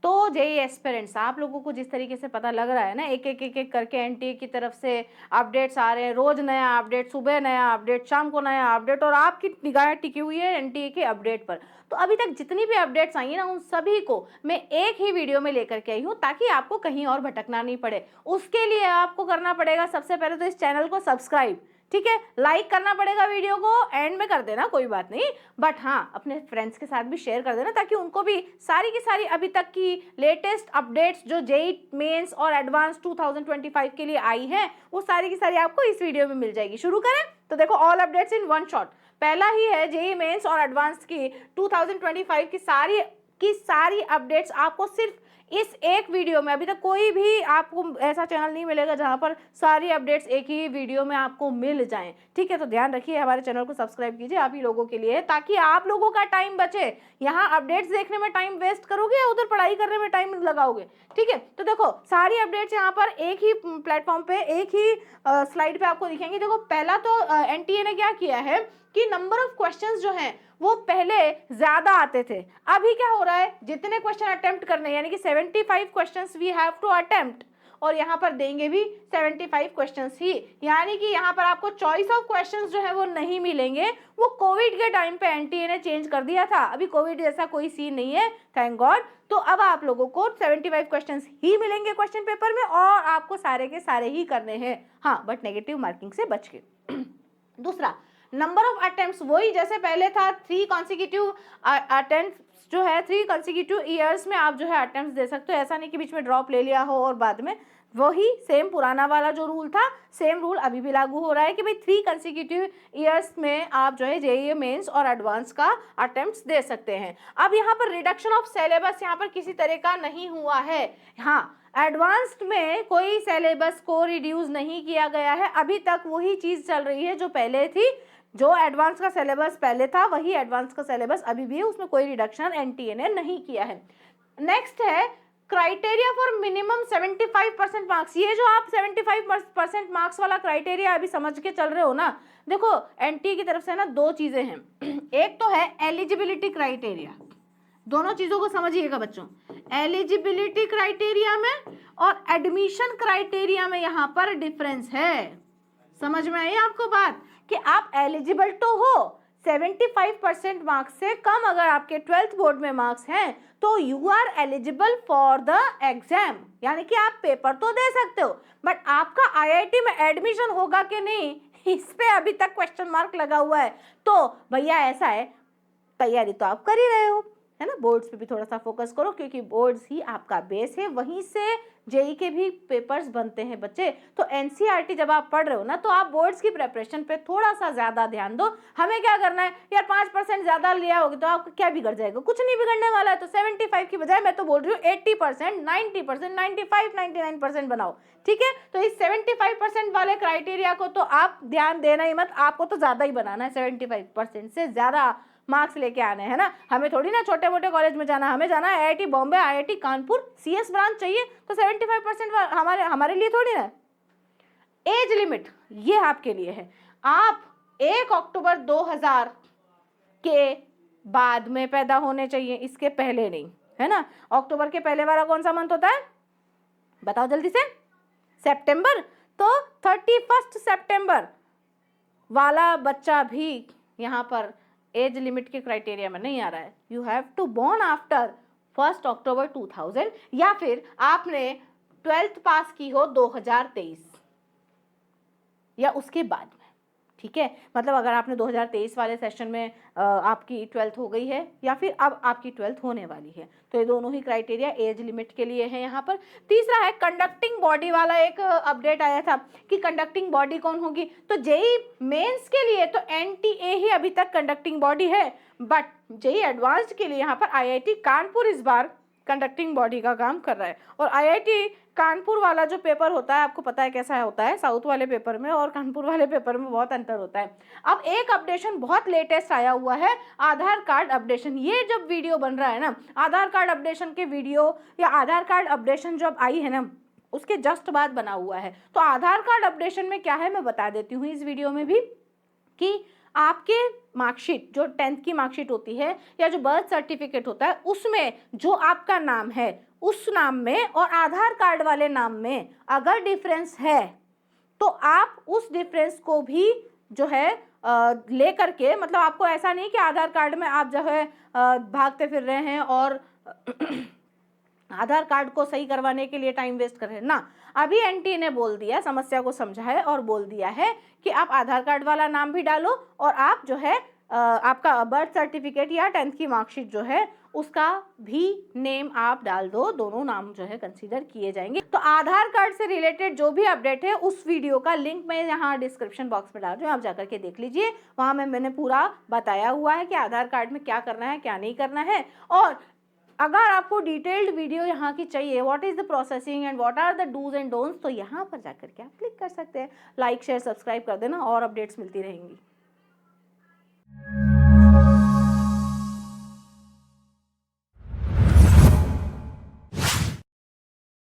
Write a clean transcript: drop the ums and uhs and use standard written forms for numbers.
तो JEE aspirants आप लोगों को जिस तरीके से पता लग रहा है ना, एक एक एक एक करके एनटीए की तरफ से अपडेट्स आ रहे हैं, रोज नया अपडेट, सुबह नया अपडेट, शाम को नया अपडेट, और आपकी निगाहें टिकी हुई है एनटीए के अपडेट पर। तो अभी तक जितनी भी अपडेट्स आई है ना, उन सभी को मैं एक ही वीडियो में लेकर के आई हूँ, ताकि आपको कहीं और भटकना नहीं पड़े। उसके लिए आपको करना पड़ेगा सबसे पहले तो इस चैनल को सब्सक्राइब, ठीक है, लाइक करना पड़ेगा वीडियो को, एंड में कर देना कोई बात नहीं, बट हाँ अपने फ्रेंड्स के साथ भी शेयर कर देना, ताकि उनको भी सारी की सारी अभी तक की लेटेस्ट अपडेट्स जो जेई मेंस और एडवांस 2025 के लिए आई है, वो सारी की सारी आपको इस वीडियो में मिल जाएगी। शुरू करें तो देखो, all updates in one shot. पहला ही है जेई मेंस और एडवांस की 2025 की सारी अपडेट्स आपको सिर्फ इस एक वीडियो में। अभी तक कोई भी आपको ऐसा चैनल नहीं मिलेगा जहां पर सारी अपडेट्स एक ही वीडियो में आपको मिल जाएं, ठीक है। तो ध्यान रखिए, हमारे चैनल को सब्सक्राइब कीजिए, आप ही लोगों के लिए, ताकि आप लोगों का टाइम बचे। यहाँ अपडेट्स देखने में टाइम वेस्ट करोगे या उधर पढ़ाई करने में टाइम लगाओगे, ठीक है। तो देखो, सारी अपडेट्स यहाँ पर एक ही प्लेटफॉर्म पे, एक ही स्लाइड पे आपको दिखेंगे। देखो, पहला तो एनटीए ने क्या किया है कि नंबर ऑफ क्वेश्चंस जो हैं वो पहले ज्यादा आते थे, अभी क्या हो रहा है, जितने क्वेश्चन अटेम्प्ट करने, यानी कि 75 questions we have to attempt, और यहाँ पर देंगे भी 75 क्वेश्चंस ही, यानी कि यहाँ पर आपको चॉइस ऑफ क्वेश्चंस जो है वो नहीं मिलेंगे। वो कोविड के टाइम पे एनटीए ने चेंज कर दिया था, अभी कोविड जैसा कोई सीन नहीं है, थैंक गॉड। तो अब आप लोगों को 75 क्वेश्चंस ही मिलेंगे क्वेश्चन पेपर में, और आपको सारे के सारे ही करने हैं, हाँ, बट नेगेटिव मार्किंग से बच के। दूसरा, नंबर ऑफ अटेम्प्ट्स वही जैसे पहले था, 3 कॉन्सिक्यूटिव अटेम्प्ट्स जो है 3 कॉन्सिक्यूटिव ईयर्स में आप जो है अटेम्प्ट्स दे सकते हो, ऐसा नहीं कि बीच में ड्रॉप ले लिया हो और बाद में। वही सेम पुराना वाला जो रूल था, सेम रूल अभी भी लागू हो रहा है कि भाई 3 कॉन्सिक्यूटिव ईयर्स में आप जो है जेईई मेंस और एडवांस का अटेम्प्ट्स दे सकते हैं। अब यहाँ पर रिडक्शन ऑफ सिलेबस यहाँ पर किसी तरह का नहीं हुआ है, हाँ, एडवांस्ड में कोई सिलेबस को रिड्यूस नहीं किया गया है, अभी तक वही चीज चल रही है जो पहले थी। जो एडवांस का सिलेबस पहले था वही एडवांस का सिलेबस अभी भी है, उसमें कोई रिडक्शन एनटीए ने नहीं किया है। नेक्स्ट है क्राइटेरिया फॉर मिनिमम 75% मार्क्स। ये जो आप 75% मार्क्स वाला क्राइटेरिया अभी समझ के चल रहे हो ना, देखो एनटीए की तरफ से ना 2 चीजें हैं, एक तो है एलिजिबिलिटी क्राइटेरिया, दोनों चीजों को समझिएगा बच्चों, एलिजिबिलिटी क्राइटेरिया में और एडमिशन क्राइटेरिया में यहाँ पर डिफरेंस है। समझ में आई आपको बात, कि आप एलिजिबल तो हो, 75% मार्क्स से कम अगर आपके 12th बोर्ड में मार्क्स हैं तो you are eligible for the exam, यानी कि आप पेपर तो दे सकते हो, बट आपका आईआईटी में एडमिशन होगा कि नहीं, इस पे अभी तक क्वेश्चन मार्क लगा हुआ है। तो भैया ऐसा है, तैयारी तो आप कर ही रहे हो, है ना, बोर्ड्स पे भी थोड़ा सा फोकस करो, क्योंकि बोर्ड्स ही आपका बेस है, वहीं से जेई के भी पेपर्स बनते हैं बच्चे। तो एनसीईआरटी जब आप पढ़ रहे हो ना, तो आप बोर्ड्स की प्रिपरेशन पे थोड़ा सा ज्यादा ध्यान दो। हमें क्या करना है यार, 5% ज्यादा लिया होगी तो आपका क्या बिगड़ जाएगा, कुछ नहीं बिगड़ने वाला है। तो 75 की बजाय मैं तो बोल रही हूँ 80%, 90%, 95, 99% बनाओ, ठीक है। तो इस 75% वाले क्राइटेरिया को तो आप ध्यान देना ही मत, आपको तो ज्यादा ही बनाना है, 75% से ज्यादा मार्क्स लेके आने हैं ना। हमें थोड़ी ना छोटे मोटे कॉलेज में जाना, हमें जाना है IIT Bombay, IIT Kanpur, CS branch चाहिए, तो 75% हमारे लिए थोड़ी ना। एज लिमिट ये आपके लिए है, आप 1 अक्टूबर 2000 के बाद में पैदा होने चाहिए, इसके पहले नहीं, है ना। अक्टूबर के पहले वाला कौन सा मंथ होता है, बताओ जल्दी से, सितंबर। तो 31 सितंबर वाला बच्चा भी यहाँ पर एज लिमिट के क्राइटेरिया में नहीं आ रहा है। You have to born after 1 October 2000, या फिर आपने 12th पास की हो 2023 या उसके बाद में, ठीक है। मतलब अगर आपने 2023 वाले सेशन में आपकी 12th हो गई है, या फिर अब आपकी 12th होने वाली है, तो ये दोनों ही क्राइटेरिया एज लिमिट के लिए है यहाँ पर। तीसरा है कंडक्टिंग बॉडी वाला, एक अपडेट आया था कि कंडक्टिंग बॉडी कौन होगी। तो जेई मेंस के लिए तो एनटीए ही अभी तक कंडक्टिंग बॉडी है, बट जेई एडवांस्ड के लिए यहाँ पर आईआईटी कानपुर इस बार कंडक्टिंग बॉडी का काम कर रहा है। और आईआईटी कानपुर वाला जो पेपर होता है, आपको पता है कैसा होता है, साउथ वाले पेपर में और कानपुर वाले पेपर में बहुत अंतर होता है। अब एक अपडेशन बहुत लेटेस्ट आया हुआ है, आधार कार्ड अपडेशन। ये जब वीडियो बन रहा है ना, आधार कार्ड अपडेशन के वीडियो या आधार कार्ड अपडेशन जब आई है ना, उसके जस्ट बाद बना हुआ है। तो आधार कार्ड अपडेशन में क्या है मैं बता देती हूँ इस वीडियो में भी, कि आपके मार्कशीट, जो 10th की मार्कशीट होती है या जो बर्थ सर्टिफिकेट होता है, उसमें जो आपका नाम है उस नाम में और आधार कार्ड वाले नाम में अगर डिफरेंस है तो आप उस डिफरेंस को भी जो है ले करके, मतलब आपको ऐसा नहीं कि आधार कार्ड में आप जो है भागते फिर रहे हैं और आधार कार्ड को सही करवाने के लिए टाइम वेस्ट कर रहे हैं ना। अभी एनटीए ने बोल दिया, समस्या को समझा है और बोल दिया है कि आप आधार कार्ड वाला नाम भी डालो और आप जो है आपका बर्थ सर्टिफिकेट या 10th की मार्कशीट जो है उसका भी नेम आप डाल दो, दोनों नाम जो है कंसीडर किए जाएंगे। तो आधार कार्ड से रिलेटेड जो भी अपडेट है उस वीडियो का लिंक मैं यहाँ डिस्क्रिप्शन बॉक्स में डाल रही हूँ, आप जाकर के देख लीजिए। वहाँ में मैंने पूरा बताया हुआ है कि आधार कार्ड में क्या करना है क्या नहीं करना है। और अगर आपको डिटेल्ड वीडियो यहाँ की चाहिए, what is the processing and what are the dos and don'ts, तो यहाँ पर जाकर के आप क्लिक कर सकते हैं। लाइक शेयर सब्सक्राइब कर देना और अपडेट्स मिलती रहेंगी।